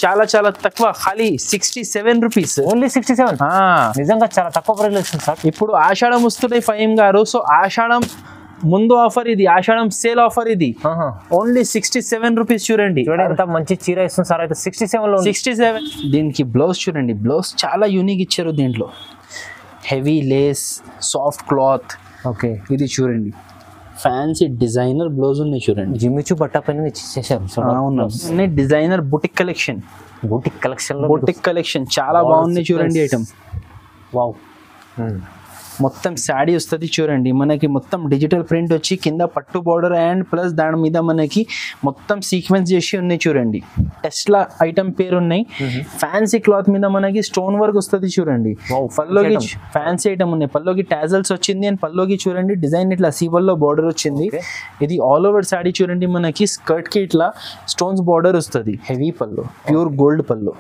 చాలా చాలా తక్కువ, ఖాళీ 67 రూపీస్. ఓన్లీ 67. నిజంగా చాలా తక్కువ ప్రైస్ ఇస్తుంది సార్. ఇప్పుడు ఆషాఢం వస్తున్నాయి ఫహీం గారు. సో ఆషాఢం ముందు ఆఫర్ ఇది, ఆషాఢం సేల్ ఆఫర్ ఇది. Only 67 rupees. చూడండి ఎంత మంచి చీర ఇస్తుంది సార్. అయితే 67. దీనికి బ్లౌజ్ చూడండి, బ్లౌజ్ చాలా యూనిక్ ఇచ్చారు. దీంట్లో heavy Lay's, soft cloth. Okay, ఇది చూడండి ఫ్యాన్సీ డిజైనర్ బ్లౌజ్ ఉన్నాయి చూడండి. జిమ్మిచు బట్ట పైన చేశారు. Designer boutique collection. Boutique collection చాలా బాగుంది చూడండి ఐటమ్. వావ్. మొత్తం శాడీ వస్తుంది చూడండి. మనకి మొత్తం డిజిటల్ ప్రింట్ వచ్చి కింద పట్టు బార్డర్ అండ్ ప్లస్ దాని మీద మనకి మొత్తం సీక్వెన్స్ చేసి ఉన్నాయి చూడండి. టెస్లా ఐటమ్ పేరు ఉన్నాయి. ఫ్యాన్సీ క్లాత్ మీద మనకి స్టోన్ వర్క్ వస్తుంది చూడండి. పల్లోకి ఫ్యాన్సీ ఐటమ్ ఉన్నాయి. పల్లోకి టాజల్స్ వచ్చింది అండ్ పల్లోకి చూడండి డిజైన్ ఇట్లా సీవల్లో బార్డర్ వచ్చింది. ఇది ఆల్ ఓవర్ శాడీ చూడండి. మనకి స్కర్ట్ కి ఇట్లా స్టోన్స్ బార్డర్ వస్తుంది. హెవీ పల్లో, ప్యూర్ గోల్డ్ పల్లో.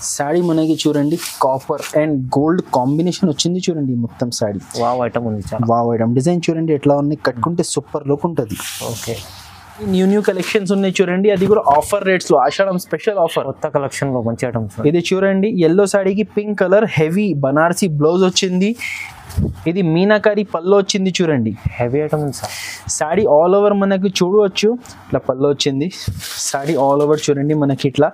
శాడీ మనకి చూడండి కాపర్ అండ్ గోల్డ్ కాంబినేషన్ వచ్చింది చూడండి. మొత్తం శాడీ వావ్ ఐటమ్ ఉంది. Wow item. డిజైన్ చూడండి ఎట్లా ఉంది, కట్టుకుంటే సూపర్ లుక్ ఉంటుంది. ఓకే, న్యూ కలెక్షన్స్ ఉన్నాయి చూడండి. అది కూడా ఆఫర్ రేట్స్ లో, ఆషాఢం స్పెషల్ ఆఫర్. కొత్త కలెక్షన్ లో మంచి ఐటమ్స్. ఇది చూడండి ఎల్లో శాడీకి pink colour heavy Banarasi blouse వచ్చింది. ఇది మీనాకారి పల్లో వచ్చింది చూడండి. హెవీ ఐటమ్ ఉంది సార్. శాడీ ఆల్ ఓవర్ మనకి చూడవచ్చు. ఇట్లా పల్లో వచ్చింది. శాడీ ఆల్ ఓవర్ చూడండి మనకి ఇట్లా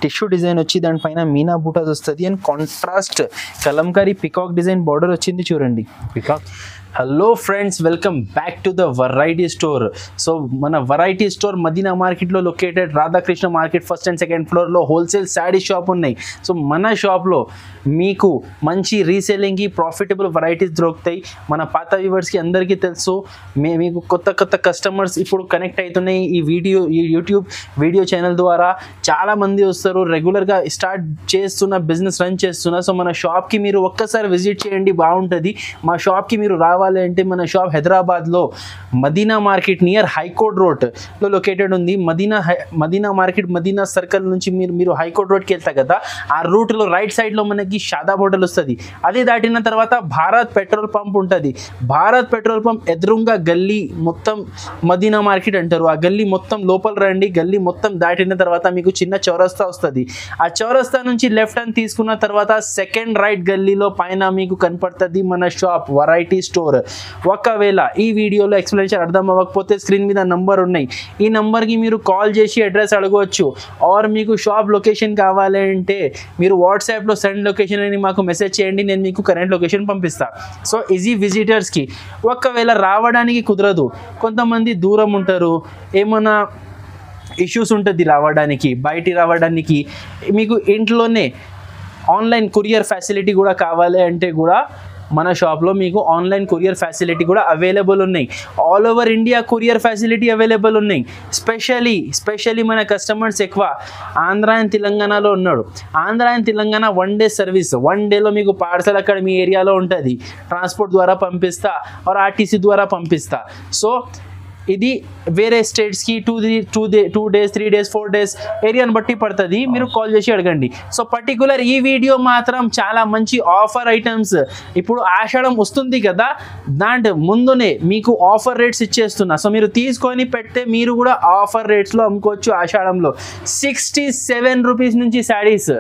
టిష్యూ డిజైన్ వచ్చి దానిపైన మీనా బూటాస్ వస్తుంది and contrast Kalamkari peacock design border వచ్చింది చూడండి. Peacock. Hello friends, welcome back to the variety store. So మన వెరైటీ స్టోర్ మదీనా మార్కెట్లో located, Radhakrishna market first and second ఫ్లోర్లో హోల్సేల్ శాడీ షాప్ ఉన్నాయి. సో మన షాప్లో మీకు మంచి రీసేలింగ్కి ప్రాఫిటబుల్ వెరైటీస్ దొరుకుతాయి. మన పాత వ్యూవర్స్కి అందరికీ తెలుసు, మీకు కొత్త కొత్త కస్టమర్స్ ఇప్పుడు కనెక్ట్ అవుతున్నాయి ఈ యూట్యూబ్ వీడియో ఛానల్ ద్వారా. చాలామంది వస్తారు, రెగ్యులర్గా స్టార్ట్ చేస్తున్న బిజినెస్ రన్ చేస్తున్నా. సో మన షాప్కి మీరు ఒక్కసారి విజిట్ చేయండి, బాగుంటుంది. మా షాప్కి మీరు రావాలి అంటే మన షాప్ హైదరాబాద్లో మదీనా మార్కెట్ నియర్ హైకోర్ట్ రోడ్లో లొకేటెడ్ ఉంది. మదీనా మార్కెట్, మదీనా సర్కిల్ నుంచి మీరు హైకోర్ట్ రోడ్కి వెళ్తా కదా, ఆ రూట్లో రైట్ సైడ్లో మనకి షాదాబ్ హోటల్ వస్తుంది. అది దాటిన తర్వాత భారత్ పెట్రోల్ పంప్ ఉంటుంది. భారత్ పెట్రోల్ పంప్ ఎదురుగా గల్లీ మొత్తం మదీనా మార్కెట్ అంటారు. ఆ గల్లీ మొత్తం లోపల రండి. గల్లీ మొత్తం దాటిన తర్వాత మీకు చిన్న చౌరస్తా వస్తుంది. ఆ చౌరస్తా నుంచి లెఫ్ట్ హ్యాండ్ తీసుకున్న తర్వాత సెకండ్ రైట్ గల్లీలో పైన మీకు కనపడుతుంది మన షాప్ వెరైటీ స్టోర్. ఒకవేళ ఈ వీడియోలో ఎక్స్ప్లెనేషన్ అర్థం అవ్వకపోతే స్క్రీన్ మీద నంబర్ ఉన్నాయి. ఈ నంబర్కి మీరు కాల్ చేసి అడ్రస్ అడగవచ్చు. ఆర్ మీకు షాప్ లొకేషన్ కావాలంటే మీరు వాట్సాప్లో సెండ్ లొకేషన్ అని మాకు మెసేజ్ చేయండి, నేను మీకు కరెంట్ లొకేషన్ పంపిస్తాను. సో ఈజీ విజిటర్స్కి. ఒకవేళ రావడానికి కుదరదు, కొంతమంది దూరం ఉంటారు, ఏమన్నా ఇష్యూస్ ఉంటుంది రావడానికి, బయటికి రావడానికి, మీకు ఇంట్లోనే ఆన్లైన్ కొరియర్ ఫెసిలిటీ కూడా కావాలి అంటే కూడా మన షాప్లో మీకు ఆన్లైన్ కొరియర్ ఫెసిలిటీ కూడా అవైలబుల్ ఉన్నాయి. All over India courier facility available ఉన్నాయి. స్పెషల్లీ మన కస్టమర్స్ ఎక్కువ ఆంధ్ర అండ్ తెలంగాణలో ఉన్నాడు. Andhra and Telangana 1 day service. 1 డేలో మీకు పార్సల్ అక్కడ మీ ఏరియాలో ఉంటుంది. ట్రాన్స్పోర్ట్ ద్వారా పంపిస్తా ఆర్ ఆర్టీసీ ద్వారా పంపిస్తా. సో ఇది వేరే స్టేట్స్కి 2 days 3 days 4 days ఏరియాని బట్టి పడుతుంది. మీరు కాల్ చేసి అడగండి. సో పర్టికులర్ ఈ వీడియో మాత్రం చాలా మంచి ఆఫర్ ఐటమ్స్. ఇప్పుడు ఆషాఢం వస్తుంది కదా, దాంట్ ముందునే మీకు ఆఫర్ రేట్స్ ఇచ్చేస్తున్నా. సో మీరు తీసుకొని పెడితే మీరు కూడా ఆఫర్ రేట్స్లో అమ్ముకోవచ్చు. ఆషాఢంలో 67 రూపీస్ నుంచి శాడీస్,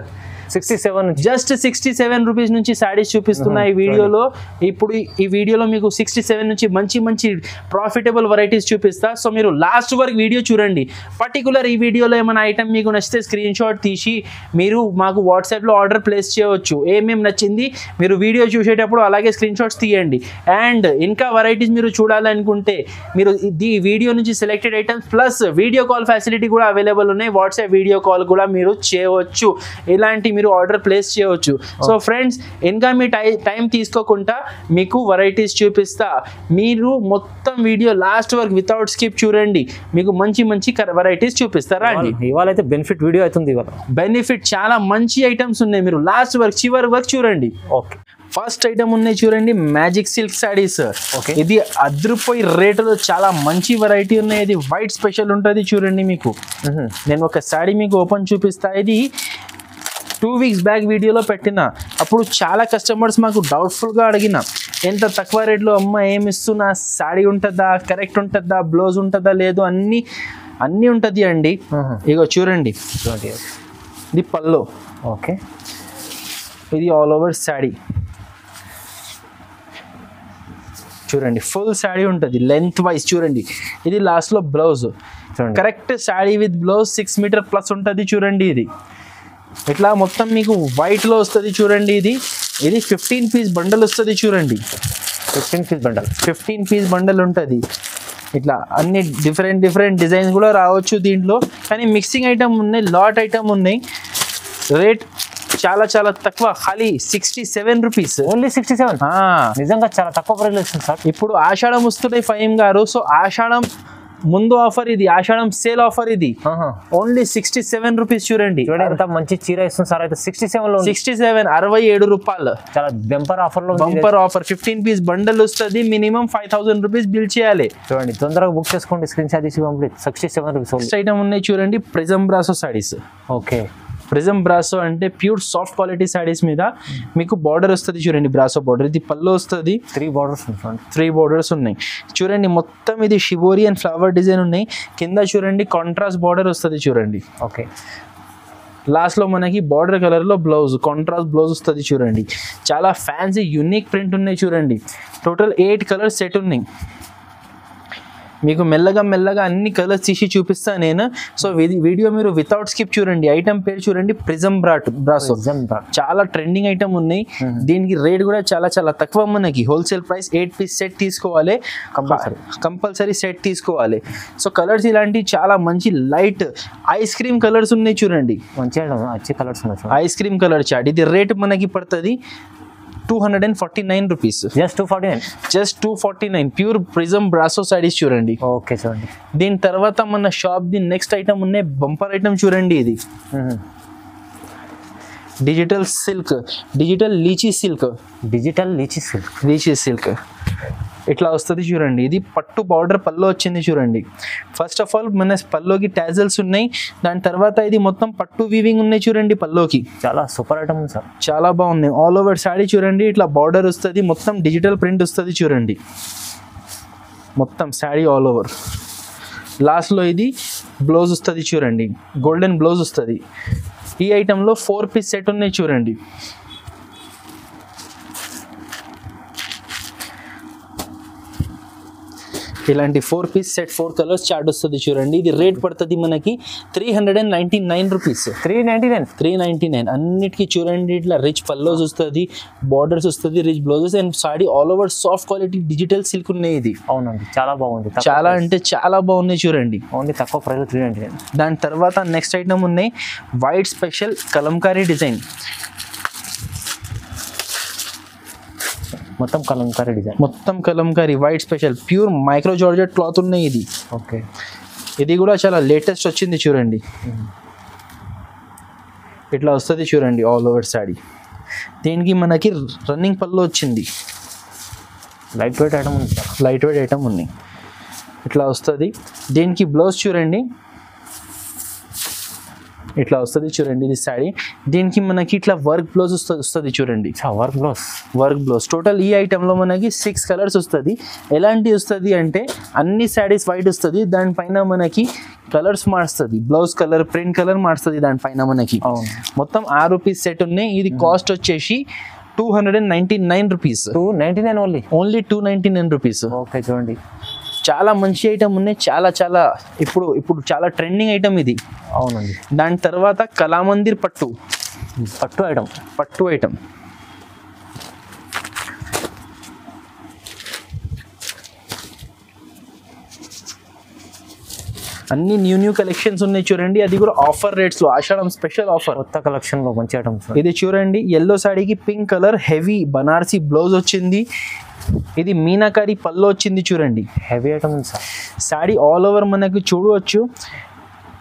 67 జస్ట్ 67 రూపీస్ నుంచి శాడీస్ చూపిస్తున్నా ఈ వీడియోలో. ఇప్పుడు ఈ వీడియోలో మీకు 67 నుంచి మంచి ప్రాఫిటబుల్ వెరైటీస్ చూపిస్తా. సో మీరు లాస్ట్ వరకు వీడియో చూడండి. పర్టికులర్ ఈ వీడియోలో ఏమైనా ఐటమ్ మీకు నచ్చితే స్క్రీన్ షాట్ తీసి మీరు మాకు వాట్సాప్లో ఆర్డర్ ప్లేస్ చేయవచ్చు. ఏమేమి నచ్చింది మీరు వీడియో చూసేటప్పుడు అలాగే స్క్రీన్ షాట్స్ తీయండి. అండ్ ఇంకా వెరైటీస్ మీరు చూడాలనుకుంటే మీరు ఈ వీడియో నుంచి selected items plus video call facility కూడా అవైలబుల్ ఉన్నాయి. వాట్సాప్ వీడియో కాల్ కూడా మీరు చేయవచ్చు. ఇలాంటి మీరు ఆర్డర్ ప్లేస్ చేయవచ్చు. సో ఫ్రెండ్స్, ఇంకా మీ టైం తీసుకోకుండా మీకు వెరైటీస్ చూపిస్తా. మీరు మొత్తం వీడియో లాస్ట్ వరకు వితౌట్ స్కిప్ చూడండి. మీకు మంచి వెరైటీస్ చూపిస్తారా అండి. ఇవాళ అయితే బెనిఫిట్ వీడియో అవుతుంది. ఇవాళ బెనిఫిట్ చాలా మంచి ఐటమ్స్ ఉన్నాయి. మీరు లాస్ట్ వరకు చివరి వరకు చూడండి. ఓకే, ఫస్ట్ ఐటమ్ ఉన్నాయి చూడండి, మ్యాజిక్ సిల్క్ శాడీస్. ఇది అద్రుపోయి రేటులో చాలా మంచి వెరైటీ ఉన్నాయి. ఇది వైట్ స్పెషల్ ఉంటుంది చూడండి. మీకు నేను ఒక శాడీ మీకు ఓపెన్ చూపిస్తా. ఇది 2 weeks బ్యాక్ వీడియోలో పెట్టిన అప్పుడు చాలా కస్టమర్స్ మాకు డౌట్ఫుల్గా అడిగిన, ఎంత తక్కువ రేట్లో అమ్మ ఏమి ఇస్తున్నా, శాడీ ఉంటుందా, కరెక్ట్ ఉంటుందా, బ్లౌజ్ ఉంటుందా, లేదు అన్నీ ఉంటుంది అండి. ఇగో చూడండి, ఇది పల్లో, ఓకే. ఇది ఆల్ ఓవర్ శాడీ చూడండి. ఫుల్ శాడీ ఉంటుంది లెంత్ వైజ్ చూడండి. ఇది లాస్ట్లో బ్లౌజ్ చూడండి. Correct sari with blouse 6 metre plus ఉంటుంది చూడండి. ఇది ఇట్లా మొత్తం మీకు వైట్లో వస్తుంది చూడండి. ఇది 15 పీస్ బండల్ వస్తుంది చూడండి. 15 పీస్ బండల్, 15 పీస్ బండల్ ఉంటుంది. ఇట్లా అన్ని డిఫరెంట్ డిజైన్స్ కూడా రావచ్చు దీంట్లో, కానీ మిక్సింగ్ ఐటమ్ ఉన్నాయి, లాట్ ఐటమ్ ఉన్నాయి. రేట్ చాలా చాలా తక్కువ, ఖాళీ 67 రూపీస్. ఓన్లీ 67. నిజంగా చాలా తక్కువ ప్రైస్ ఇస్తుంది సార్. ఇప్పుడు ఆషాఢం వస్తున్నాయి ఫహీం గారు. సో ఆషాఢం ముందు ఆఫర్ ఇది, ఆషాఢం సేల్ ఆఫర్ ఇది. ఓన్లీ 67 రూపీస్ చూడండి. ఎంత మంచి చీర ఇస్తుంది సార్. అయితే 67 లో 67 67 రూపాయలు. చాలా బెంపర్ ఆఫర్ లో, బంపర్ ఆఫర్. 15 పీస్ బండల్ వస్తుంది, మినిమం 5000 రూపీస్ బిల్ చేయాలి. చూడండి, తొందరగా బుక్ చేసుకోండి, స్క్రీన్ షాట్ తీసి పంపండి. 67 రూపీస్. నెక్స్ట్ ఐటమ్ ఉన్నాయి చూడండి, prism brasso saris. Okay. Prism brasso అంటే ప్యూర్ సాఫ్ట్ క్వాలిటీ సారీస్ మీద మీకు బార్డర్ వస్తుంది చూడండి, బ్రాసో బార్డర్. ఇది పళ్ళు వస్తుంది, 3 బార్డర్స్ 3 బార్డర్స్ ఉన్నాయి చూడండి. మొత్తం ఇది షిబోరి అండ్ ఫ్లవర్ డిజైన్ ఉన్నాయి. కింద చూడండి కాంట్రాస్ట్ బార్డర్ వస్తుంది చూడండి. ఓకే. లాస్ట్లో మనకి బార్డర్ కలర్లో బ్లౌజ్, కాంట్రాస్ట్ బ్లౌజ్ వస్తుంది చూడండి. చాలా ఫ్యాన్సీ యూనిక్ ప్రింట్ ఉన్నాయి చూడండి. టోటల్ 8 కలర్స్ సెట్ ఉన్నాయి. మీకు మెల్లగా అన్ని కలర్స్ తీసి చూపిస్తాను నేను. సో వీడియో మీరు వితౌట్ స్కిప్ చూడండి. ఐటమ్ పేరు చూడండి, ప్రిజం బ్రాసో. చాలా ట్రెండింగ్ ఐటమ్ ఉన్నాయి. దీనికి రేట్ కూడా చాలా చాలా తక్కువ. మనకి హోల్సేల్ ప్రైస్ 8 పీస్ సెట్ తీసుకోవాలి, కంపల్సరీ సెట్ తీసుకోవాలి. సో కలర్స్ ఇలాంటి చాలా మంచి లైట్ ఐస్ క్రీమ్ కలర్స్ ఉన్నాయి చూడండి. మంచి కలర్స్ ఉన్నాయి. Ice cream colour chart. ఇది రేట్ మనకి పడుతుంది 249 rupees. Just 249 pure prism brasso saris చూడండి. ఓకే చూడండి. దీని తర్వాత మన షాప్ ది నెక్స్ట్ ఐటమ్ ఉన్నాయి, బంపర్ ఐటమ్ చూడండి. ఇది digital silk, digital lychee silk ఇట్లా వస్తుంది చూడండి. ఇది పట్టు బార్డర్ పల్లో వచ్చింది చూడండి. ఫస్ట్ ఆఫ్ ఆల్ మన పల్లోకి టాజల్స్ ఉన్నాయి. దాని తర్వాత ఇది మొత్తం పట్టు వీవింగ్ ఉన్నాయి చూడండి పల్లోకి. చాలా సూపర్ ఐటమ్ సార్, చాలా బాగుంది. ఆల్ ఓవర్ శారీ చూడండి, ఇట్లా బార్డర్ వస్తుంది, మొత్తం డిజిటల్ ప్రింట్ వస్తుంది చూడండి. మొత్తం శారీ ఆల్ ఓవర్. లాస్ట్లో ఇది బ్లౌజ్ వస్తుంది చూడండి, గోల్డెన్ బ్లౌజ్ వస్తుంది. ఈ ఐటెంలో 4 పీస్ సెట్ ఉన్నాయి చూడండి. ఇలాంటి 4 పీస్ సెట్ 4 కలర్స్ చార్ట్ వస్తుంది చూడండి. ఇది రేట్ పడుతుంది మనకి 399 రూపీస్. 399 అన్నిటికీ చూడండి. ఇట్లా రిచ్ పల్లోస్ వస్తుంది, బార్డర్స్ వస్తుంది, rich blouses and sorry all over soft quality digital silk ఉన్నాయి. ఇది అవునండి, చాలా బాగుంది. చాలా అంటే చాలా బాగున్నాయి చూడండి. ఓన్లీ తక్కువ ప్రైస్ 399. దాని తర్వాత నెక్స్ట్ ఐటమ్ ఉన్నాయి, వైట్ స్పెషల్ కలంకారీ డిజైన్. మొత్తం కలంకారీ డిజైన్, మొత్తం Kalamkari white special pure micro georgette cloth ఉన్నాయి. ఇది ఓకే. ఇది కూడా చాలా లేటెస్ట్ వచ్చింది చూడండి. ఇట్లా వస్తుంది చూడండి ఆల్ ఓవర్ శారీ. దీనికి మనకి రన్నింగ్ పళ్ళు వచ్చింది. లైట్ వెయిట్ ఐటమ్ ఉన్నాయి. ఇట్లా వస్తుంది. దీనికి బ్లౌజ్ చూడండి, ఇట్లా వస్తుంది చూడండి. ఇది శారీ. దీనికి మనకి ఇట్లా వర్క్ బ్లౌజ్ వస్తుంది చూడండి. వర్క్ బ్లౌజ్ టోటల్ ఈ ఐటెంలో మనకి 6 కలర్స్ వస్తుంది. ఎలాంటి వస్తుంది అంటే అన్ని శారీస్ వైట్ వస్తుంది, దానిపైన మనకి కలర్స్ మారుస్తుంది, బ్లౌజ్ కలర్, ప్రింట్ కలర్ మారుస్తుంది దానిపైన మనకి. మొత్తం 6 పీస్ సెట్ ఉన్నాయి. ఇది కాస్ట్ వచ్చేసి 299 రూపీస్. 299 only 299 rupees. ఓకే చూడండి, చాలా మంచి ఐటమ్ ఉన్నాయి. చాలా ఇప్పుడు చాలా ట్రెండింగ్ ఐటమ్ ఇది. అవునండి. దాని తర్వాత కళామందిర్ పట్టు ఐటమ్. అన్ని న్యూ కలెక్షన్స్ ఉన్నాయి చూడండి. అది కూడా ఆఫర్ రేట్స్ లో, ఆషాఢం స్పెషల్ ఆఫర్. కొత్త కలెక్షన్ లో మంచి ఐటమ్స్. ఇది చూడండి, ఎల్లో సాడీకి pink colour heavy Banarasi blouse వచ్చింది. ఇది మీనాకారి పళ్ళు వచ్చింది చూడండి. Heavy item sir. Sari all over మనకు చూడవచ్చు,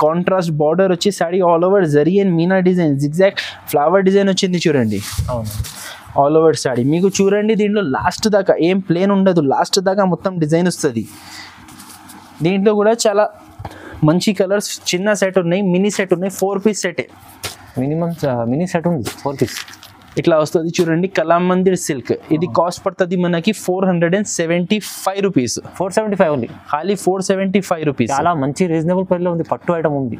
కాంట్రాస్ట్ బార్డర్ వచ్చి sari all over zari and మీనా డిజైన్, జిగ్జాగ్ ఫ్లవర్ డిజైన్ వచ్చింది చూడండి. అవును, ఆల్ ఓవర్ శారీ మీకు చూడండి. దీంట్లో లాస్ట్ దాకా ఏం ప్లేన్ ఉండదు, లాస్ట్ దాకా మొత్తం డిజైన్ వస్తుంది. దీంట్లో కూడా చాలా మంచి కలర్స్, చిన్న సెట్ ఉన్నాయి, మినీ సెట్ ఉన్నాయి, 4 పీస్ సెట్. మినీ సెట్ ఉంది 4 పీస్. ఇట్లా వస్తుంది చూడండి, కళామందిర్ సిల్క్. ఇది కాస్ట్ పడుతుంది మనకి 475 రూపీస్. 475 ఓన్లీ, ఖాళీ 475 రూపీస్. చాలా మంచి రీజనబుల్ ప్రైస్ లో ఉంది. పట్టు ఐటమ్ ఉంది,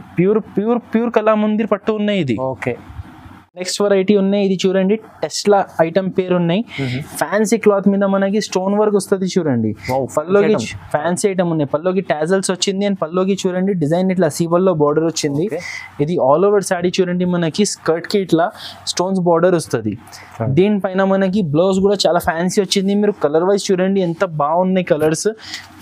ప్యూర్ కళామందిర్ పట్టు ఉన్నాయి ఇది. ఓకే. నెక్స్ట్ వెరైటీ ఉన్నాయి, ఇది చూడండి టెస్లా ఐటమ్ పేరు ఉన్నాయి. ఫ్యాన్సీ క్లాత్ మీద మనకి స్టోన్ వర్క్ వస్తుంది చూడండి. పల్లోకి ఫ్యాన్సీ ఐటమ్ ఉన్నాయి, పల్లోకి టాజల్స్ వచ్చింది అండ్ పల్లోకి చూడండి డిజైన్ ఇట్లా సీవల్లో బార్డర్ వచ్చింది. ఇది ఆల్ ఓవర్ సాడీ చూడండి, మనకి స్కర్ట్ కి ఇట్లా స్టోన్స్ బార్డర్ వస్తుంది. దీనిపైన మనకి బ్లౌజ్ కూడా చాలా ఫ్యాన్సీ వచ్చింది. మీరు కలర్ వైజ్ చూడండి ఎంత బాగున్నాయి కలర్స్.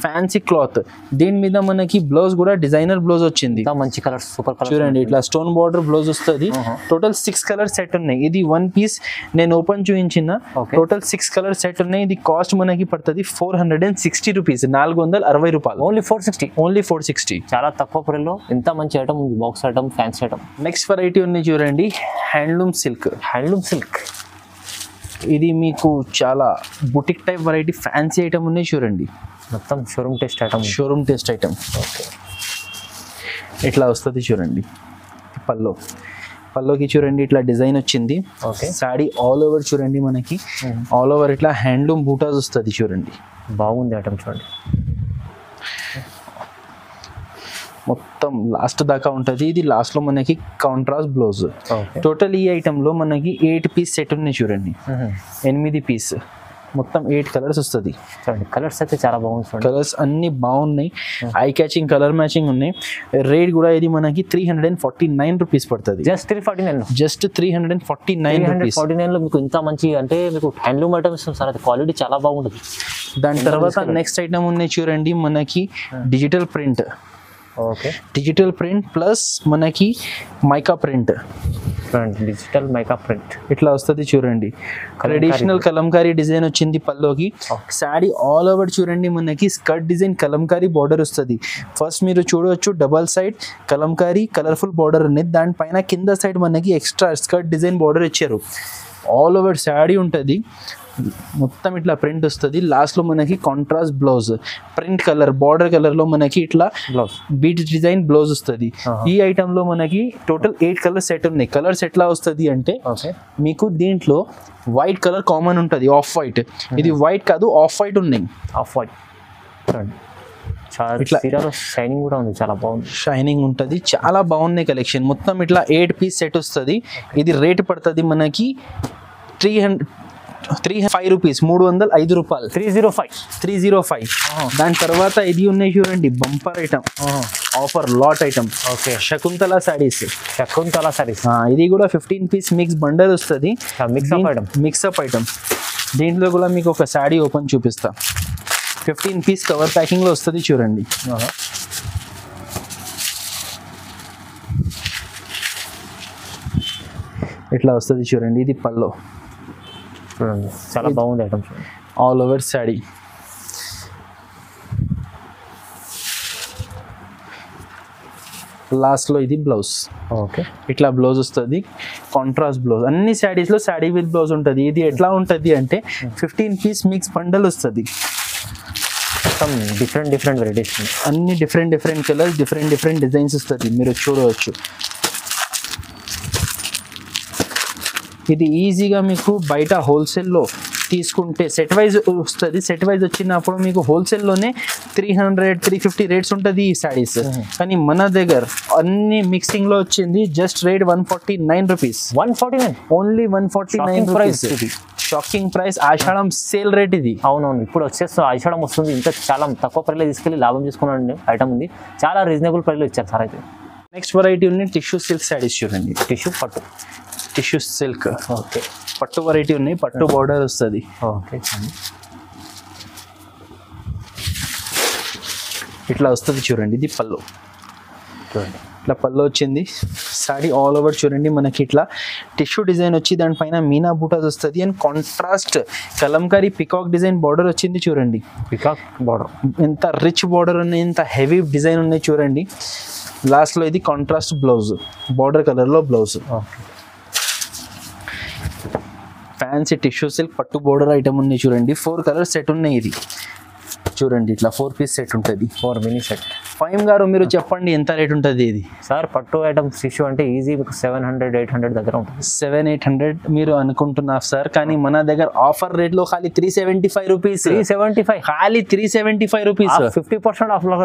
ఫ్యాన్సీ క్లాత్, దీని మీద మనకి బ్లౌజ్ కూడా డిజైనర్ బ్లౌజ్ వచ్చింది. మంచి కలర్స్, సూపర్ కలర్ చూడండి ఇట్లా స్టోన్ బార్డర్ బ్లౌజ్ వస్తుంది. టోటల్ 6 కలర్ సెట్ ఉన్నాయి. ఇది 1 పీస్ నేను ఓపెన్ చూపించిన. టోటల్ 6 కలర్ సెట్ ఉన్నాయి. ఇది కాస్ట్ మనకి పడుతుంది 460 రూపీస్, 460 రూపాయలు. Only 460, only 460. చాలా తక్కువ ప్రైస్ లో ఎంత మంచి ఐటమ్ ఉంది. Box item, fancy item. Next variety ఉన్నాయి చూడండి, హ్యాండ్లూమ్ సిల్క్. హ్యాండ్లూమ్ సిల్క్ ఇది మీకు చాలా boutique type variety fancy item ఉన్నాయి చూడండి. మొత్తం showroom test item, showroom test item. Okay. ఇట్లా వస్తుంది చూడండి పల్లోకి చూడండి ఇట్లా డిజైన్ వచ్చింది. ఓకే. సాడీ ఆల్ ఓవర్ చూడండి, మనకి ఆల్ ఓవర్ ఇట్లా హ్యాండ్లూమ్ బూటాస్ వస్తుంది చూడండి. బాగుంది ఐటమ్ చూడండి, మొత్తం లాస్ట్ దాకా ఉంటుంది. ఇది లాస్ట్ లో మనకి కాంట్రాస్ట్ బ్లౌజ్. టోటల్ ఈ ఐటమ్ లో మనకి 8 పీస్ సెట్ ఉన్నాయి చూడండి. 8 పీస్, మొత్తం 8 కలర్స్ వస్తుంది. కలర్స్ అయితే చాలా బాగుంది. కలర్స్ అన్ని బాగున్నాయి, ఐ క్యాచింగ్ కలర్ మ్యాచింగ్ ఉన్నాయి. రేట్ కూడా ఇది మనకి 349 రూపీస్ పడుతుంది. Just 349 rupees. 349 లో మీకు ఇంత మంచి అంటే మీకు హ్యాండ్లూమ్ ఐటమ్స్ ఇస్తాం సార్. అది క్వాలిటీ చాలా బాగుంటుంది. దాని తర్వాత నెక్స్ట్ ఐటమ్ ఉన్నాయి చూడండి, మనకి digital print. Okay. Digital print plus మనకి mica print. Digital mica print ఇట్లా వస్తుంది చూడండి. ట్రెడిషనల్ కలంకారీ డిజైన్ వచ్చింది పల్లోకి. సాడీ ఆల్ ఓవర్ చూడండి, మనకి స్కర్ట్ డిజైన్ కలంకారీ బార్డర్ వస్తుంది. ఫస్ట్ మీరు చూడవచ్చు double side Kalamkari colourful border అనేది. దానిపైన కింద సైడ్ మనకి ఎక్స్ట్రా స్కర్ట్ డిజైన్ బార్డర్ ఇచ్చారు. ఆల్ ఓవర్ సాడీ ఉంటుంది, మొత్తం ఇట్లా ప్రింట్ వస్తుంది. లాస్ట్ లో మనకి contrast blouse, print colour border colour లో మనకి ఇట్లా బీట్ డిజైన్ బ్లౌజ్ వస్తుంది. ఈ ఐటమ్ లో మనకి టోటల్ 8 కలర్ సెట్ ఉన్నాయి. కలర్స్ ఎట్లా వస్తుంది అంటే మీకు దీంట్లో వైట్ కలర్ కామన్ ఉంటుంది, ఆఫ్ వైట్. ఇది వైట్ కాదు, ఆఫ్ వైట్ ఉన్నాయి. ఆఫ్ వైట్ ఇట్లా షైనింగ్ కూడా ఉంది, చాలా బాగుంది. షైనింగ్ ఉంటుంది, చాలా బాగున్నాయి కలెక్షన్. మొత్తం ఇట్లా 8 పీస్ సెట్ వస్తుంది. ఇది రేట్ పడుతుంది మనకి 305 రూపీస్, 305 రూపాయలు. 305. దాని తర్వాత ఇది ఉన్నాయి చూడండి, bumper item, offer lot item. Okay. Shakuntala saris. ఇది కూడా 15 పీస్ మిక్స్ బండల్ వస్తుంది. Mixup item. దీంట్లో కూడా మీకు ఒక సారీ ఓపెన్ చూపిస్తా. 15 పీస్ కవర్ ప్యాకింగ్ లో వస్తుంది చూడండి. ఇట్లా వస్తుంది చూడండి. ఇది పల్లో చూడండి, చాలా బాగుంది item. All over saree. Last లో ఇది బ్లౌజ్. ఓకే. ఇట్లా బ్లౌజ్ వస్తుంది, కాంట్రాస్ట్ బ్లౌజ్. అన్ని శారీస్ లో సాడీ విత్ బ్లౌజ్ ఉంటుంది. ఇది ఎట్లా ఉంటుంది అంటే 15 పీస్ మిక్స్ బండల్ వస్తుంది. డిఫరెంట్ వెరైటీస్, అన్ని డిఫరెంట్ కలర్స్, డిఫరెంట్ డిజైన్స్ వస్తుంది. మీరు చూడవచ్చు. ఇది ఈజీగా మీకు బయట హోల్సేల్లో తీసుకుంటే సెట్ వైజ్ వస్తుంది. సెట్ వైజ్ వచ్చినప్పుడు మీకు హోల్సేల్లోనే 300-350 రేట్స్ ఉంటుంది ఈ శారీస్. కానీ మన దగ్గర అన్ని మిక్సింగ్ లో వచ్చింది just rate 149 rupees. 149, only 149 rupees. Shocking price. ఆషాఢం సేల్ రేట్ ఇది. అవునవును, ఇప్పుడు వచ్చేసి ఆషాఢం వస్తుంది. ఇంకా చాలా తక్కువ ప్రైస్లో తీసుకెళ్ళి లాభం చేసుకున్నాను. ఐటమ్ ఉంది, చాలా రీజనబుల్ ప్రైస్లో ఇచ్చారు సార్. అయితే నెక్స్ట్ వెరైటీ ఉంది టిష్యూ సిల్క్ శారీస్ చూడండి. Tissue silk. ఓకే. పట్టు వెరైటీ ఉన్నాయి, పట్టు బార్డర్ వస్తుంది. ఓకే. ఇట్లా వస్తుంది చూడండి. ఇది పళ్ళు. ఇట్లా పళ్ళు వచ్చింది. సాడీ ఆల్ ఓవర్ చూడండి, మనకి ఇట్లా టిష్యూ డిజైన్ వచ్చి దానిపైన మీనా బూటాస్ వస్తుంది. And contrast Kalamkari peacock design border వచ్చింది చూడండి. పికాక్ బార్డర్ ఎంత రిచ్ బార్డర్ ఉన్నాయి, ఎంత హెవీ డిజైన్ ఉన్నాయి చూడండి. లాస్ట్ లో ఇది కాంట్రాస్ట్ బ్లౌజ్, బార్డర్ కలర్ లో బ్లౌజ్. ఫ్యాన్సీ టిష్యూ సిల్క్ పట్టు బోర్డర్ ఐటమ్ ఉన్నాయి చూడండి. 4 కలర్ సెట్ ఉన్నాయి. ఇది చూడండి, ఇట్లా 4 పీస్ సెట్ ఉంటుంది. 4 మినీ సెట్. ఫైమ్ గారు మీరు చెప్పండి ఎంత రేట్ ఉంటుంది ఇది? సార్ పట్టు ఐటమ్స్ టిష్యూ అంటే ఈజీ మీకు 700-800 దగ్గర ఉంటుంది. 700-800 మీరు అనుకుంటున్నారు సార్, కానీ మన దగ్గర ఆఫర్ రేట్ లో ఖాళీ 375 రూపీస్. 375 ఖాళీ 375 రూపీస్. 50% ఆఫ్ లో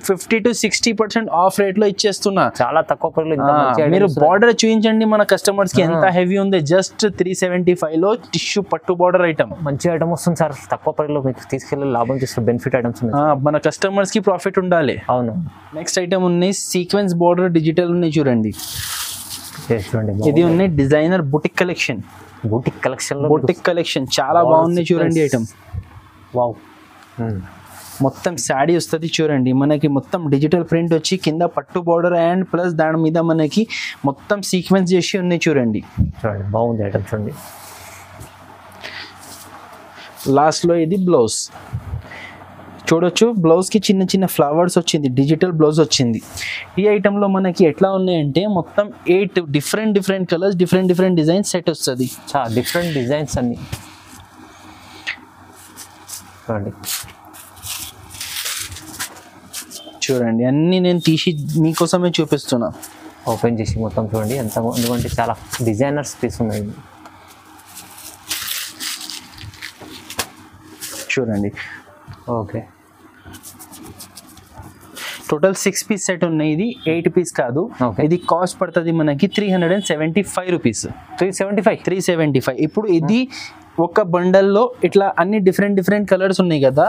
50 to 60% ఆఫ్ రేట్ లో ఇచ్చేస్తున్నా. చాలా తక్కువ ప్రైస్ లో మీరు బార్డర్ చూపించండి మన కస్టమర్స్ కి ఎంత హెవీ ఉంది. జస్ట్ 375 లో టిష్యూ పట్టు బార్డర్ ఐటమ్. మంచి ఐటమ్ వస్తుంది సార్, తక్కువ ప్రైస్ లో మీకు తీసుకెళ్ళి లాభం చేస్తారు. బెనిఫిట్ ఐటమ్స్ మన కస్టమర్స్ కి ప్రాఫిట్ ఉండాలి. అవును. నెక్స్ట్ ఐటమ్ ఉన్నాయి సీక్వెన్స్ బార్డర్ డిజిటల్ ఉన్నాయి చూడండి. చూడండి ఇది ఉన్నాయి designer boutique collection. Boutique collection చాలా బాగుంది చూడండి ఐటమ్. వావ్. మొత్తం శాడీ వస్తుంది చూడండి, మనకి మొత్తం డిజిటల్ ప్రింట్ వచ్చి కింద పట్టు బార్డర్ అండ్ ప్లస్ దాని మీద మనకి మొత్తం సీక్వెన్స్ చేసి ఉన్నాయి చూడండి. చూడండి బాగుంది ఐటమ్ చూడండి. లాస్ట్ లో ఇది బ్లౌజ్ చూడొచ్చు. బ్లౌజ్ కి చిన్న చిన్న ఫ్లవర్స్ వచ్చింది, డిజిటల్ బ్లౌజ్ వచ్చింది. ఈ ఐటమ్ లో మనకి ఎట్లా ఉన్నాయంటే మొత్తం 8 different colours, different designs set వస్తుంది. చాలా డిఫరెంట్ డిజైన్స్ అన్ని చూడండి అన్ని నేను తీసి మీకోసమే చూపిస్తున్నా. ఓపెన్ చేసి మొత్తం చూడండి ఎంత, ఎందుకంటే చాలా డిజైనర్స్ పీస్ ఉన్నాయి చూడండి. ఓకే, టోటల్ 6 పీస్ సెట్ ఉన్నాయి. ఇది 8 పీస్ కాదు. ఇది కాస్ట్ పడుతుంది మనకి 375 రూపీస్. 375. ఇప్పుడు ఇది ఒక బండల్లో ఇట్లా అన్ని డిఫరెంట్ కలర్స్ ఉన్నాయి కదా,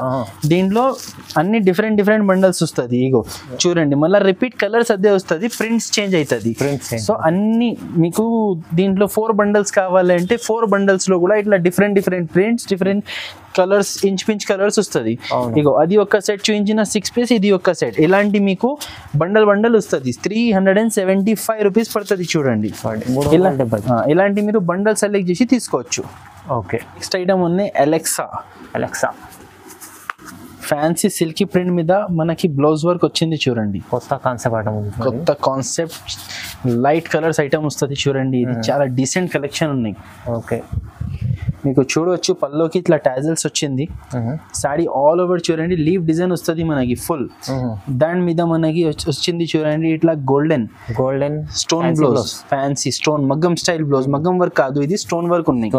దీంట్లో అన్ని డిఫరెంట్ బండల్స్ వస్తుంది. ఇగో చూడండి, మళ్ళీ రిపీట్ కలర్స్ అదే వస్తుంది, ప్రింట్స్ చేంజ్ అవుతుంది. సో అన్ని మీకు దీంట్లో 4 బండల్స్ కావాలంటే 4 బండల్స్ లో కూడా ఇట్లా different prints, different colours, inch colours వస్తుంది. ఇగో అది ఒక సెట్ చూపించిన 6 పీస్, ఇది ఒక సెట్. ఇలాంటి మీకు బండల్ వస్తుంది. 375 రూపీస్ పడుతుంది చూడండి. ఇలాంటి మీరు బండల్ సెలెక్ట్ చేసి తీసుకోవచ్చు. ఓకే, నెక్స్ట్ ఐటమ్ ఉన్నాయి అలెక్సా ఫ్యాన్సీ సిల్కీ ప్రింట్ మీద మనకి బ్లౌజ్ వర్క్ వచ్చింది చూడండి. కొత్త కాన్సెప్ట్ లైట్ కలర్స్ ఐటమ్ వస్తుంది చూడండి. ఇది చాలా డీసెంట్ కలెక్షన్ ఉన్నాయి. ఓకే, మీకు చూడవచ్చు పల్లోకి ఇట్లా టాజల్స్ వచ్చింది. సాడీ ఆల్ ఓవర్ చూడండి లీవ్ డిజైన్ వస్తుంది మనకి ఫుల్. దాని మీద మనకి వచ్చింది చూడండి ఇట్లా golden stone blouse, fancy stone మగ్గం స్టైల్ బ్లౌజ్. మగ్గం వర్క్ కాదు, ఇది స్టోన్ వర్క్ ఉన్నాయి.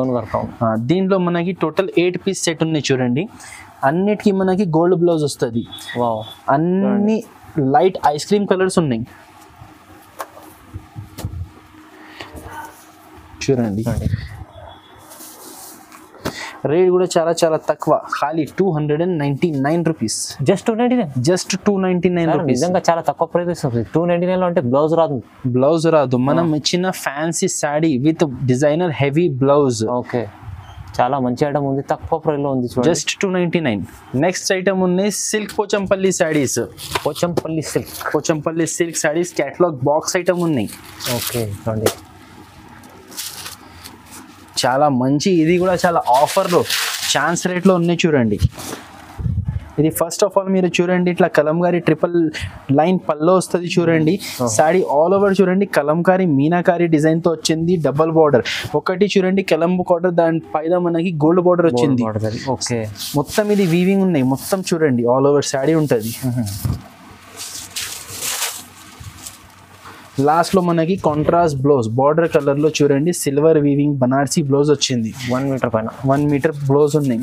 దీంట్లో మనకి టోటల్ 8 పీస్ సెట్ ఉన్నాయి చూడండి. అన్నిటికీ మనకి గోల్డ్ బ్లౌజ్ వస్తుంది. అన్ని లైట్ ఐస్ క్రీమ్ కలర్స్ ఉన్నాయి చూడండి. రేట్ కూడా చాలా తక్కువ, ఖాళీ 299 రూపీస్. Just 299 rupees. నిజంగా చాలా తక్కువ ప్రైస్. 299 లో అంటే బ్లౌజ్ రాదు. మనం ఇచ్చిన fancy sari with designer heavy blouse. Okay, చాలా మంచి ఐటమ్ ఉంది, తక్కువ ప్రైస్ లో ఉంది. జస్ట్ 299. నెక్స్ట్ ఐటమ్ ఉన్నాయి silk Pochampally saris. Pochampally silk saris catalogue box item ఉన్నాయి. ఓకే చూడండి, చాలా మంచి, ఇది కూడా చాలా ఆఫర్లో ఛాన్స్ రేట్లో ఉన్నాయి చూడండి. ఇది ఫస్ట్ ఆఫ్ ఆల్ మీరు చూడండి ఇట్లా కలంకారీ ట్రిపుల్ లైన్ పల్లో వస్తుంది చూడండి. సాడీ ఆల్ ఓవర్ చూడండి కలంకారీ మీనాకారీ డిజైన్ తో వచ్చింది. డబల్ బార్డర్ ఒకటి చూడండి, కలంబు బార్డర్, దాని పైన మనకి గోల్డ్ బార్డర్ వచ్చింది. ఓకే, మొత్తం ఇది వీవింగ్ ఉన్నాయి. మొత్తం చూడండి ఆల్ ఓవర్ సాడీ ఉంటుంది. లాస్ట్ లో మనకి కాంట్రాస్ట్ బ్లౌజ్ బార్డర్ కలర్ లో చూడండి సిల్వర్ వీవింగ్ బనార్సీ బ్లౌజ్ వచ్చింది. 1 మీటర్ పైన 1 మీటర్ బ్లౌజ్ ఉన్నాయి.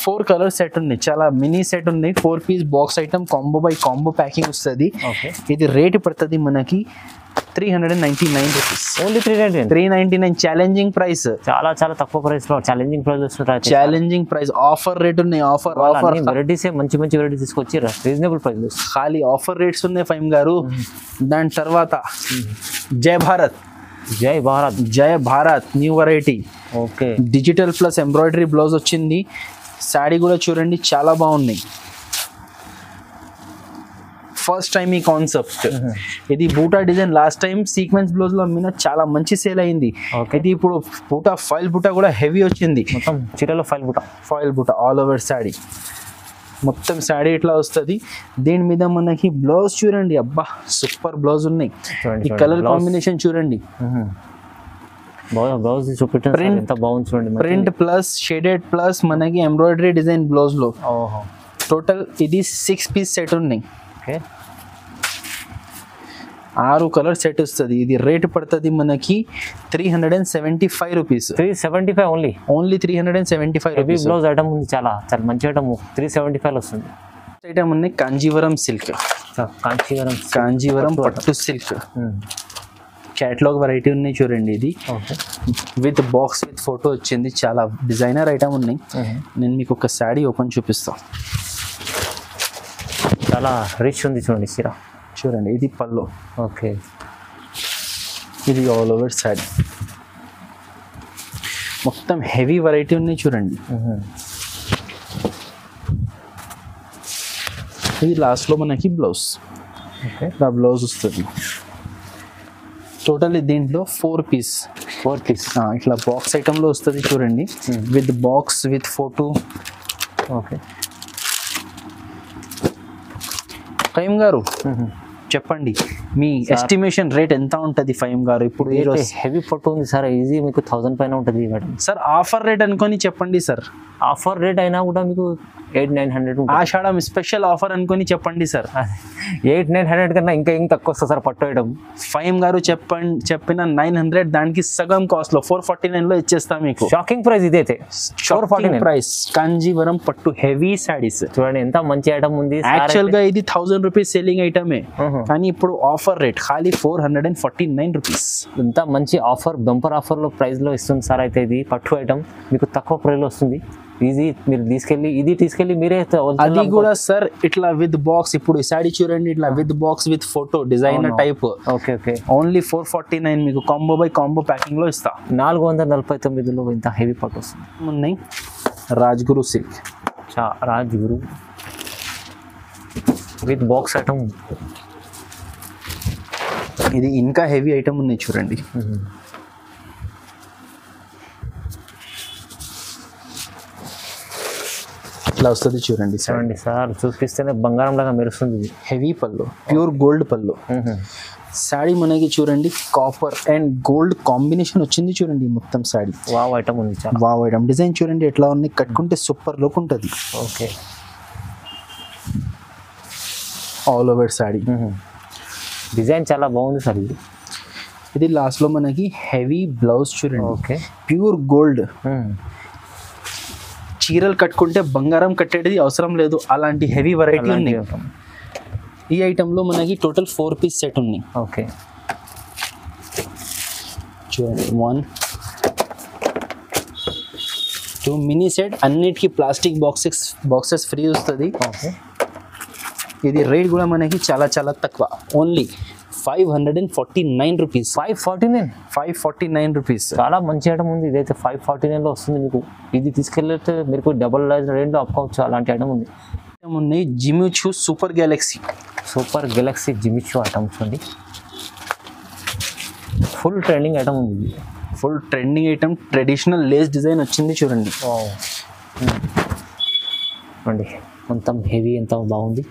4 కలర్ సెట్ ఉన్నాయి, చాలా మినీ సెట్ ఉన్నాయి. 4 piece box item combo by combo packing వస్తుంది. ఇది రేట్ పడుతుంది మనకి 399 రూపీస్. Only 399 challenging price. చాలా తక్కువ ప్రైస్ లో ఛాలెంజింగ్ ప్రైస్. ఆఫర్ రేట్ ఉన్నాయి. ఆఫర్ వెరైటీస్ మంచి వెరైటీస్ తీసుకొచ్చి రీజనబుల్ ప్రైస్. ఖాళీ ఆఫర్ రేట్స్ ఉన్నాయి ఫైమ్ గారు. దాని తర్వాత Jaya Bharat new variety. Okay, digital plus embroidery blouse వచ్చింది. శాడీ కూడా చూడండి చాలా బాగున్నాయి. ఫస్ట్ టైం ఈ కాన్సెప్ట్. ఇది బూటా design last time sequence blouse లో అమ్మిన చాలా మంచి సేల్ అయింది. ఇది ఇప్పుడు బూటా ఫైల్ బూటా కూడా హెవీ వచ్చింది. మొత్తం చీరలో ఫైల్ బూటా ఆల్ ఓవర్ శాడీ. మొత్తం శాడీ ఇట్లా వస్తుంది. దీని మీద మనకి బ్లౌజ్ చూడండి, అబ్బా సూపర్ బ్లౌజ్ ఉన్నాయి. ఈ కలర్ కాంబినేషన్ చూడండి. ప్రింట్ ప్లస్ షేడెడ్ ప్లస్ మనకి ఎంబ్రాయిడరీ డిజైన్ బ్లౌజ్ లో. టోటల్ ఇది 6 పీస్ సెట్ ఉన్నాయి. 6 కలర్ సెట్ వస్తుంది. ఇది రేట్ పడుతుంది మనకి 375 rupees. 375 only 375 heavy rupees. Blouse item ఉంది, చాలా చాలా మంచి ఐటమ్. 375 వస్తుంది. ఐటమ్ ఉన్నాయి కాంజీవరం సిల్క్, కాంజీవరం పట్టు సిల్క్ క్యాటలాగ్ వెరైటీ ఉన్నాయి చూడండి. ఇది విత్ బాక్స్ విత్ ఫోటో వచ్చింది, చాలా డిజైనర్ ఐటమ్ ఉన్నాయి. నేను మీకు ఒక శారీ ఓపెన్ చూపిస్తాను. చాలా రిచ్ ఉంది చూడండి చీర. చూడండి ఇది పల్లో. ఓకే, ఇది ఆల్ ఓవర్ శారీ, మొత్తం హెవీ వెరైటీ ఉన్నాయి చూడండి. ఇది లాస్ట్లో మనకి బ్లౌజ్, బ్లౌజ్ వస్తుంది. టోటల్ దీంట్లో 4 పీస్ ఇట్లా బాక్స్ ఐటంలో వస్తుంది చూడండి, with box with photo. Okay, ఫైమ్ గారు చెప్పండి మీ ఎస్టిమేషన్ రేట్ ఎంత ఉంటుంది ఫైమ్ గారు? ఇప్పుడు హెవీ ఫోటో ఉంది సార్, ఈజీ మీకు 1000 పైన ఉంటుంది మేడం. సార్ ఆఫర్ రేట్ అనుకొని చెప్పండి సార్. ఆఫర్ రేట్ అయినా కూడా మీకు 800-900 ఆషాఢం స్పెషల్ ఆఫర్ అనుకొని చెప్పండి సార్. 800-900 కన్నా ఇంకా ఏం తక్కువ వస్తుంది సార్ పట్టు ఐటమ్. ఫైమ్ గారు చెప్పిన 900 దానికి సగం కాస్ట్ లో 449 లో ఇచ్చేస్తాం మీకు. షాకింగ్ ప్రైస్ ఇదైతే, 449 ప్రైస్. కాంజీవరం పట్టు హెవీ సారీస్ చూడండి ఎంత మంచి ఐటమ్ ఉంది. యాక్చువల్ గా ఇది 1000 రూపీస్ సెల్లింగ్ ఐటమే, కానీ ఇప్పుడు ఆఫర్ రేట్ ఖాళీ 449 రూపీస్. ఇంత మంచి ఆఫర్, బంపర్ ఆఫర్ లో ప్రైస్ లో ఇస్తుంది సార్. అయితే ఇది పట్టు ఐటమ్ మీకు తక్కువ ప్రైస్ లో వస్తుంది. ఈజీ మీరు తీసుకెళ్ళి మీరే. అది కూడా సార్ ఇట్లా విత్ బాక్స్. ఇప్పుడు ఈ సారీ చూడండి, ఇట్లా with box with photo designer type. Okay, only 449 మీకు కాంబో బై కాంబో ప్యాకింగ్ లో ఇస్తా. 449లో ఇంత హెవీ పట్టు వస్తుంది. ఉన్నాయి Rajguru silk, Rajguru with box item. ఇది ఇంకా హెవీ ఐటమ్ ఉన్నాయి చూడండి. ఇట్లా వస్తుంది చూడండి సార్, చూపిస్తేనే బంగారం లాగా మెరుస్తుంది. హెవీ పళ్ళు, ప్యూర్ గోల్డ్ పళ్ళు. శారీ మనకి చూడండి కాపర్ అండ్ గోల్డ్ కాంబినేషన్ వచ్చింది చూడండి మొత్తం శారీ. వావ్ ఐటమ్ ఉంది, వావ్ ఐటమ్. డిజైన్ చూడండి ఎట్లా ఉంది, కట్టుకుంటే సూపర్ లుక్ ఉంటుంది. Okay, all over sari design చాలా బాగుంది సార్. ఇది లాస్ట్ లో మనకి హెవీ బ్లౌజ్ చూడండి. Okay, pure gold. చీరలు కట్టుకుంటే బంగారం కట్టేది అవసరం లేదు, అలాంటి హెవీ వెరైటీ ఉంది. ఈ ఐటెంలో మనకి టోటల్ 4 పీస్ సెట్ ఉన్నాయి. ఓకే, చూడండి 1 2 మినీ సెట్, అన్నిటికీ ప్లాస్టిక్ బాక్సెస్ ఫ్రీ వస్తుంది. ఓకే, ఇది రేట్ కూడా మనకి చాలా చాలా తక్కువ, ఓన్లీ 549 రూపీస్. 549 రూపీస్. చాలా మంచి ఐటమ్ ఉంది. ఇదైతే 549లో వస్తుంది మీకు. ఇది తీసుకెళ్తే మీకు డబుల్ రేంజ్లో అప్పుకోవచ్చు, అలాంటి ఐటమ్ ఉంది. ఉన్నాయి Jimmy Choo super Galaxy Jimmy Choo items అండి. ఫుల్ ట్రెండింగ్ ఐటమ్ ఉంది. Full trending item, traditional Lay's design వచ్చింది చూడండి. అండి మొత్తం హెవీ, ఎంత బాగుంది.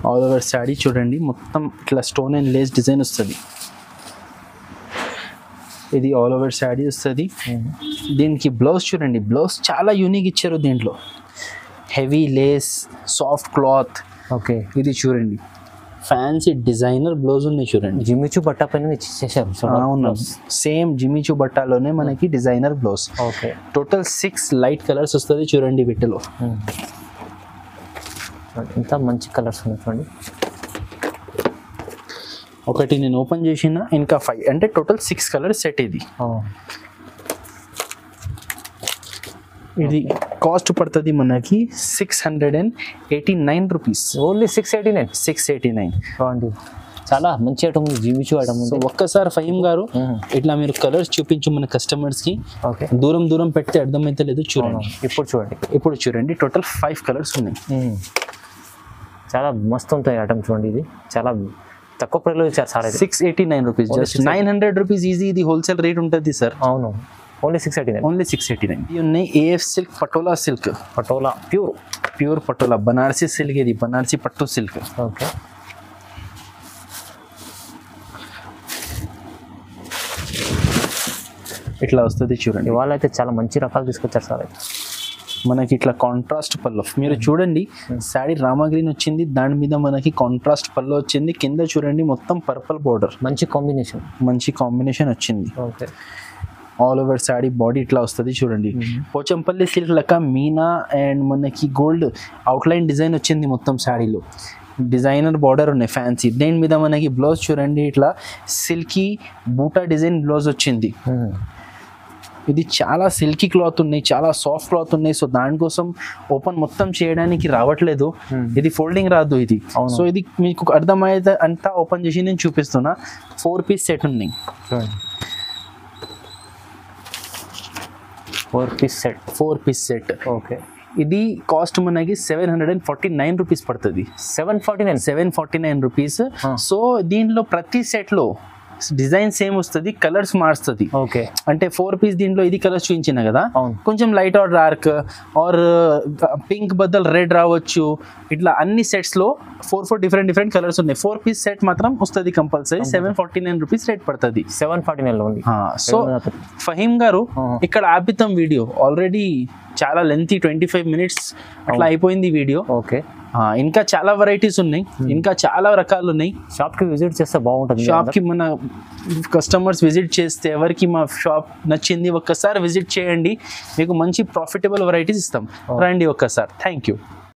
ఆల్ ఓవర్ శారీ చూడండి, మొత్తం ఇట్లా స్టోన్ అండ్ లేస్ డిజైన్ వస్తుంది. ఇది ఆల్ ఓవర్ శారీ వస్తుంది. దీనికి బ్లౌజ్ చూడండి, బ్లౌజ్ చాలా యూనిక్ ఇచ్చారు దీంట్లో. Heavy Lay's, soft cloth. Okay, ఇది చూడండి ఫ్యాన్సీ డిజైనర్ బ్లౌజ్ ఉన్నాయి చూడండి. జిమిచూ బట్ట పైన చేశారు. అవును, సేమ్ జిమిచూ బట్టాలోనే మనకి designer blouse. Okay, total 6 light colours వస్తుంది చూడండి వీటిలో. ఇంత మంచి కలర్స్ ఉన్నాయి చూడండి. ఒకటి నేను ఓపెన్ చేసిన, ఇంకా 5 అంటే టోటల్ 6 కలర్ సెట్. ఇది కాస్ట్ పడుతుంది మనకి 689 రూపీస్. ఓన్లీ 689. చాలా మంచి ఐటమ్ ఉంది, జిమిచూ ఐటమ్ ఉంది. ఒక్కసారి ఫహీమ్ గారు ఇట్లా మీరు కలర్స్ చూపించు మన కస్టమర్స్ కి. ఓకే, దూరం పెడితే అర్థమైతే లేదు. చూడండి, ఇప్పుడు చూడండి టోటల్ 5 కలర్స్ ఉన్నాయి. చాలా మస్తు ఉంటాయి ఐటమ్ చూడండి. ఇది చాలా తక్కువ ప్రైస్లో ఇచ్చారు sir. 689 rupees, just 900 rupees easy. ఇది హోల్సేల్ రేట్ ఉంటుంది సార్. అవును, ఓన్లీ 689. ఇవి ఉన్నాయి AF silk, patola silk. Pure patola, Banarasi silk. ఇది బనారసి పట్టు సిల్క్. ఓకే, ఇట్లా వస్తుంది చూడండి. ఇవాళ అయితే చాలా మంచి రకాలు తీసుకొచ్చారు సార్. మనకి ఇట్లా కాంట్రాస్ట్ పళ్ళు మీరు చూడండి, శారీ రామా గ్రీన్ వచ్చింది, దాని మీద మనకి కాంట్రాస్ట్ పళ్ళు వచ్చింది, కింద చూడండి మొత్తం పర్పుల్ బోర్డర్, మంచి కాంబినేషన్ వచ్చింది. Okay, all over sari body ఇట్లా వస్తుంది చూడండి. పోచంపల్లి సిల్క్ లెక్క మీనా అండ్ మనకి గోల్డ్ అవుట్లైన్ డిజైన్ వచ్చింది మొత్తం శారీలో. డిజైనర్ బార్డర్ ఉన్నాయి ఫ్యాన్సీ. దేని మీద మనకి బ్లౌజ్ చూడండి, ఇట్లా సిల్కీ బూటా డిజైన్ బ్లౌజ్ వచ్చింది. ఇది చాలా సిల్కీ క్లాత్ ఉన్నాయి, చాలా సాఫ్ట్ క్లాత్ ఉన్నాయి. సో దానికోసం ఓపెన్ మొత్తం చేయడానికి రావట్లేదు, ఇది ఫోల్డింగ్ రాదు ఇది. సో ఇది మీకు అర్థమైతే అంతా ఓపెన్ చేసి నేను చూపిస్తున్నా. 4 పీస్ సెట్ ఉన్నాయి. 4 పీస్ సెట్. ఓకే, ఇది కాస్ట్ మనకి 749 రూపీస్ పడుతుంది. 749 రూపీస్. సో దీంట్లో ప్రతి సెట్లో డిజైన్ సేమ్ వస్తుంది, కలర్స్ మారుస్తుంది. ఓకే, అంటే 4 పీస్ దీంట్లో ఇది కలర్స్ చూపించిన కదా, కొంచెం light or dark or pink బద్దలు రెడ్ రావచ్చు. ఇట్లా అన్ని సెట్స్ లో 4 డిఫరెంట్ కలర్స్ ఉన్నాయి. 4 పీస్ సెట్ మాత్రం వస్తుంది కంపల్సరీ. 749 రూపీస్ రేట్ పడుతుంది. 749 సో ఫహీమ్ గారు ఇక్కడ ఆపితం వీడియో ఆల్రెడీ చాలా లెంతీ 25 మినిట్స్ అట్లా అయిపోయింది వీడియో. ఓకే, ఇంకా చాలా వెరైటీస్ ఉన్నాయి, ఇంకా చాలా రకాలు ఉన్నాయి. షాప్కి విజిట్ చేస్తే బాగుంటుంది. షాప్కి మన కస్టమర్స్ విజిట్ చేస్తే ఎవరికి మా షాప్ నచ్చింది ఒక్కసారి విజిట్ చేయండి, మీకు మంచి ప్రాఫిటబుల్ వెరైటీస్ ఇస్తాం. రండి ఒక్కసారి. Thank you.